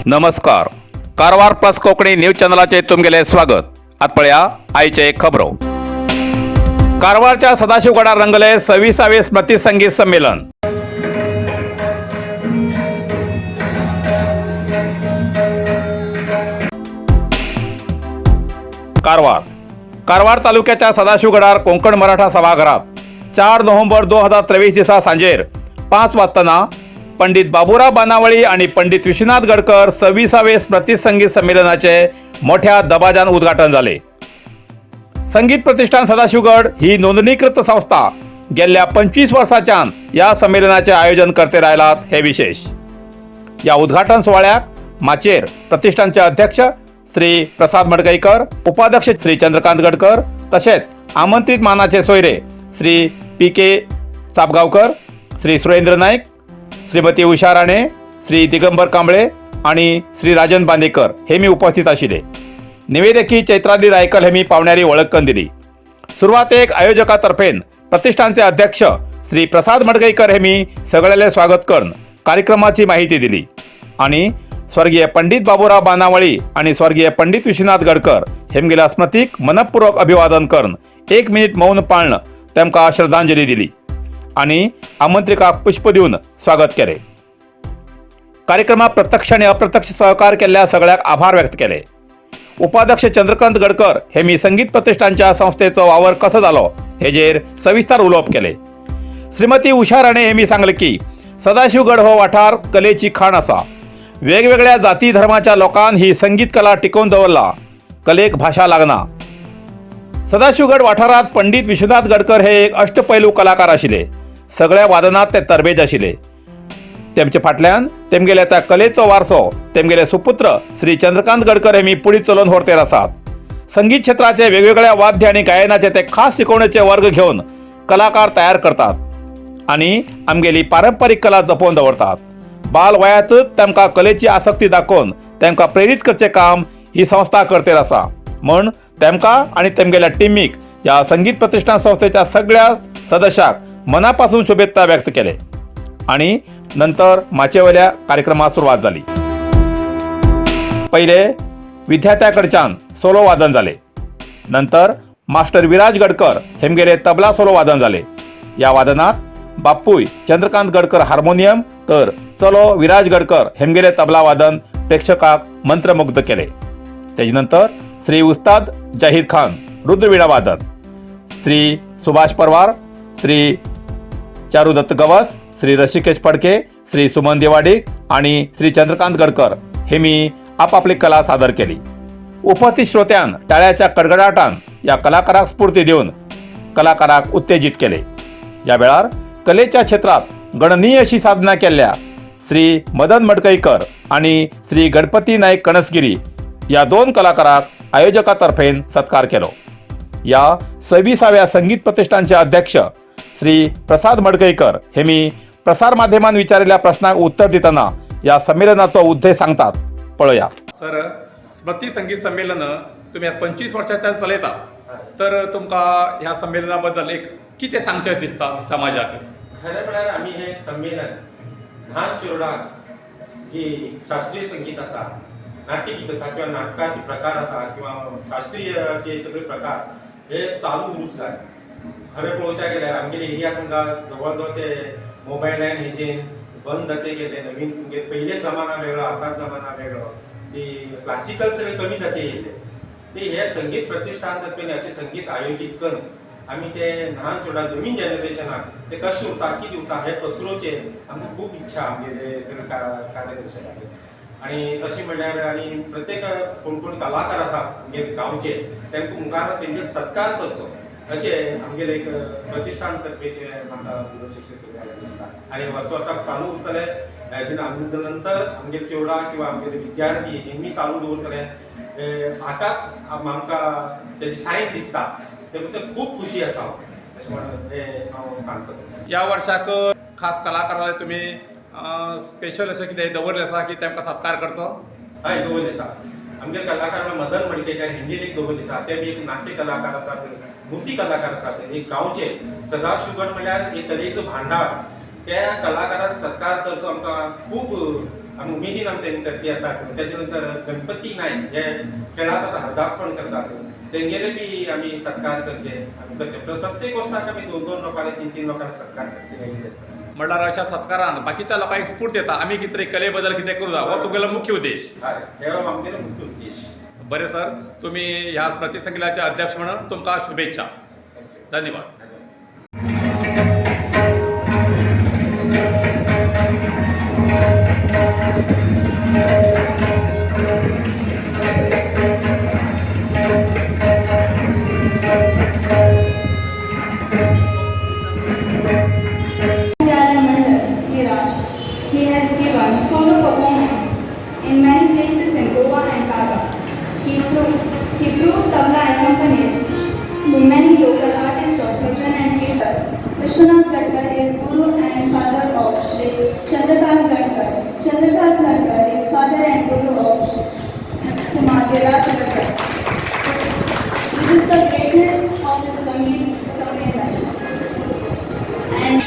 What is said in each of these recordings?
नमस्कार. Karwar plus Konkani news चॅनलाचे तुमगेले स्वागत. आत पळया आयचे खबरो. कारवारच्या सदाशिवगडार रंगले 26वे स्मृती संगीत संमेलन. कारवार तालुक्याच्या सदाशिवगडार कोकण मराठा सभागृहात 4 नोव्हेंबर 2023 दिसा सांजेर 5 वाजताना पंडित बाबूराव बानावळी आणि पंडित विश्वनाथ गडकर 26वे स्मृती संगीत संमेलनाचे मोठ्या दबाजान उद्घाटन झाले. संगीत प्रतिष्ठान सदाशिवगड ही नोंदणीकृत संस्था गेल्या 25 वर्षांच्यान या संमेलनाचे आयोजन करते राहिलात हे विशेष. या उद्घाटन सोहळ्याक माचेर प्रतिष्ठानचे अध्यक्ष श्री प्रसाद मडकईकर, उपाध्यक्ष श्री चंद्रकांत गडकर तसेच आमंत्रित मानाचे सोयरे श्री पी.के. चापगावकर, श्री सुरेंद्र नाईक, श्रीमती उषा राणे, श्री दिगंबर कांबळे आणि श्री राजन बांदेकर हेमी उपस्थित आशिले. निवेदकी चैत्राली रायकल हेमी पावण्यारी वळख करून दिली. सुरुवातेक आयोजकातर्फेन प्रतिष्ठानचे अध्यक्ष श्री प्रसाद मडकईकर हेमी सगळ्याले स्वागत करून कार्यक्रमाची माहिती दिली आणि स्वर्गीय पंडित बाबूराव बानावळी आणि स्वर्गीय पंडित विश्वनाथ गडकर हेमगेला स्मृतीक मनपूर्वक अभिवादन करून 1 मिनिट मौन पाळणं तेमका श्रद्धांजली दिली आणि आमंत्रिकाक पुष्प देऊन स्वागत केले. कार्यक्रमात प्रत्यक्ष आणि अप्रत्यक्ष सहकार केलेल्या सगळ्याक आभार व्यक्त केले. उपाध्यक्ष चंद्रकांत गडकर हेमी संगीत प्रतिष्ठानच्या संस्थेचो वावर कसो जालो हेजेर सविस्तर उलोवप केले. श्रीमती उषा राणे हेमी सांगले की सदाशिवगड हो वाठार कलेची खाण आसा. वेगवेगळ्या जाती धर्माच्या लोकांनी ही संगीत कला टिकवून दवरला. कलेक भाषा लागना. सदाशिवगड वाठारात पंडित विश्वनाथ गडकर हे एक अष्टपैलू कलाकार आशिले. सगळ्या वादनात ते तरबेज आशिले. तेमचे फाटल्यान तेमगेले त्या कलेचो वारसो तेमगेले सुपुत्र श्री चंद्रकांत गडकर हेमी पुढे चलोवन व्हरतेर आसात. संगीत क्षेत्राचे वेगवेगळ्या वाद्य आणि गायनाचे ते खास शिकवणेचे वर्ग घेऊन कलाकार तयार करतात आणि आमगेली पारंपरिक कला जपोवन दवरतात. बाल वयातच तेमकां कलेची आसक्ती दाखोवन तेमकां प्रेरीत करचे काम ही संस्था करतेर आसा. म्हण तेमकां आणि तेमगेल्या टिमीक या संगीत प्रतिष्ठान संस्थेच्या सगळ्या सदस्यांक मनापासून शुभेच्छा व्यक्त केले आणि नंतर माचेवल्या कार्यक्रमात सुरुवात झाली. पहिले विद्यार्थ्याकडच्यान सोलो वादन झाले. नंतर मास्टर विराज गडकर हेमगेले तबला सोलो वादन झाले. या वादनात बापूय चंद्रकांत गडकर हार्मोनियम तर चलो विराज गडकर हेमगेले तबला वादन प्रेक्षकाक मंत्रमुग्ध केले. त्याच्यानंतर श्री उस्ताद जाहीद खान रुद्रवीणा वादन, श्री सुभाष परवार, श्री चारुदत्त गवस, श्री ऋषिकेश फडके, श्री सुमन देवाडीक आणि श्री चंद्रकांत गडकर हेमी आपापली कला सादर केली. उपस्थित श्रोत्यान टाळ्याच्या कडकडाटान या कलाकाराक स्फूर्ती देऊन कलाकाराक उत्तेजित केले. या वेळार कलेच्या क्षेत्रात गणनीय अशी साधना केल्या श्री मदन मडकईकर आणि श्री गणपती नाईक कणसगिरी या 2 कलाकाराक आयोजकातर्फेन सत्कार केलो. या 26व्या संगीत प्रतिष्ठानचे अध्यक्ष श्री प्रसाद मडकईकर हेमी प्रसार माध्यमांत विचारलेल्या प्रश्नाक उत्तर देताना या संमेलनाचा उद्देश सांगतात. पळया सर, स्मृती संगीत संमेलन तुम्ही 25 वर्षाच्या चलयता, तर तुमका ह्या संमेलनाबद्दल एक कितें सांगचें दिसता समाजाक? खरें म्हळ्यार आमी हे संमेलन ल्हान चेडवाक ही शास्त्रीय संगीत आसा, नाट्यगीत आसा किंवा नाटकाचे प्रकार आसा किंवा शास्त्रीयचे सगळे प्रकार हे चालू उरूच जाय. खरें पळोवच्या गेल्यार आमगेले एरियाक हांगा जवळ जवळ ते मोबायलान हेजेर बंद जाते गेले. नवीन तुमगे पयले जमाना वेगळो, आतांच जमाना वेगळो. ती क्लासिकल सगळे कमी जाते येयले. ते हे संगीत प्रतिष्ठान तर्फे असे संगीत आयोजीत करून आमी ते ल्हान चेडवाक नवीन जनरेशनाक ते कशें उरता कितें उरता हे पसरोवचे आमकां खूब इच्छा आमगेले सगळे कार्यदर्शकांनी. आणि तशें म्हणल्यार आनी प्रत्येक कोण कोण कलाकार आसा आमगे गांवचे तांकां मुखार तेंचे सत्कार करचो अशें आमगेले एक प्रतिष्ठान तर्फेचे म्हाका उलोवचें सगळ्यांक दिसता. आनी वर्साक चालू उरतले. हेजे आमचे नंतर आमगे चेडवां किंवा आमगेले विद्यार्थी हेमी चालू दवरतले. आतां आमकां तेजी सायन दिसता. ते खूब खुशी आसा अशें म्हणून हे हांव सांगता. या वर्षाक खास कलाकाराले तुम्ही स्पेशल अशें कितें दवरलें आसा की तेमकां सत्कार करचो? हय, दवरलें आसा. आमगे कलाकार मदन मडकईकर हेंगेर एक दवरलें आसा. ते बी एक नाट्य कलाकार आसात, मुर्ती कलाकार आसात. एक गांवचे सदाशिवगड म्हळ्यार एक कलेचो भांडार. त्या कलाकाराक सत्कार करचो आमकां खूब आमी उमेदीन आमी तेंगे करती आसा तेजे नंतर गणपती नायक हे खेळांत आतां हरदासपण करतात तेंगेले बी आमी सत्कार करचे आमी करचे प्रत्येक वर्साक आमी 2-2 लोकांनी 3-3 लोकांक सत्कार करते आसता म्हणल्यार अशा सत्कारान बाकीच्या लोकांक स्फूर्त येता आमी कितें तरी कले बद्दल कितें करूं हो तुगेलो मुख्य उद्देश. हय हे आमगेलो मुख्य उद्देश. बरें सर, तुम्ही ह्या स्मृती संमेलनाचे अध्यक्ष म्हणून तुमकां शुभेच्छा. धन्यवाद. He has given solo performance in many places in Goa and Kaga. He proved tabla accompanist to many local artists of bhajan and kirtan. Vishwanath Gadkar is guru and father of Shri Chandrakant Gadkar. Chandrakant Gadkar is father and guru of Shri Kumar Viraj Gadkar. This is the greatness of the Sangeet Sammelan. And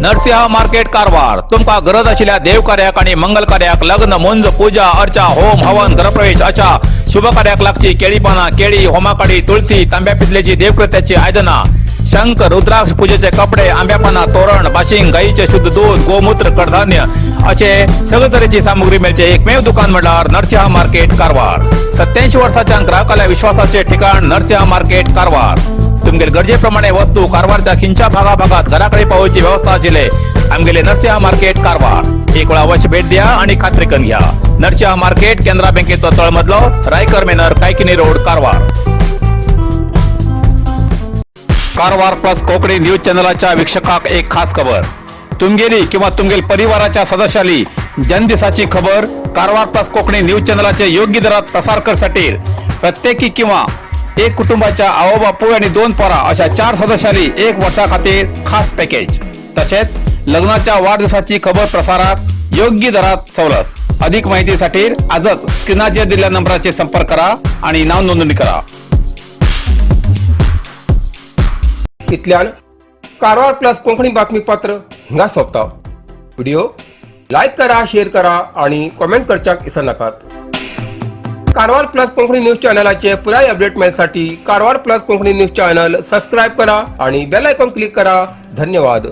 Narasimha market Karwar तुमका गरज आशिल्ल्या देव कार्याक आणि मंगल कार्याक लग्न मुंज पूजा अर्चा home हवन गृहप्रवेश अशा शुभ कार्याक लागची केळी पाना केळी होमाकाडी तुळसी तांब्या पितलेची देवकृत्याची आयदना शंख रुद्राक्ष पूजेचे कपडे आंब्या पाना तोरण बाशिंग गाईचे शुद्ध दूध गोमूत्र कडधान्य असे सगळे तरेची सामुग्री मेळचे एकमेव दुकान म्हणल्यार नरसिंह मार्केट कारवार. 87 वर्षाच्या ग्राहकाला विश्वासाचे ठिकाण नरसिंह मार्केट कारवार. तुमगेर गरजेप्रमाणे वस्तू कारवारच्या खिंच्या भागात घराकडे पावोवची व्यवस्था आशिल्ले आमगेले नरसिंह मार्केट कारवार. एक वेळ अवश्य भेट द्या आणि खात्री करून घ्या. नरसिंह मार्केट केंद्रा बँकेचो तळमजलो रायकर मेनर Kaikini road Karwar. Karwar plus Konkani news चॅनलच्या वीक्षकाक एक खास खबर. तुमगेली किंवा तुमगेल परिवाराच्या सदस्याली जन्मदिसाची खबर कारवार प्लस कोकणी न्यूज चॅनलचे योग्य दरात प्रसार करसाठी प्रत्येकी किंवा एक कुटुंबाच्या आवो बापू आणि 2 पोरा अशा 4 सदस्यांनी 1 वर्षा खातीर खास पॅकेज. तसेच लग्नाच्या वाढदिवसाची खबर प्रसारात योग्य दरात सवलत. अधिक माहितीसाठी आजच स्क्रीनाचेर दिलेल्या नंबराचे संपर्क करा आणि नाव नोंदणी करा. इतल्यान कारवार प्लस कोंकणी बातमीपत्र हिंगा सोंपता. व्हिडिओ लाईक करा, शेअर करा आणि कमेंट करच्याक विसरू नाकात. कारवार प्लस कोंकणी न्यूज चॅनलाचे पुराय अपडेट मेळसाठी Karwar plus Konkani news channel subscribe करा आणि बेल आयकॉन क्लिक करा. धन्यवाद.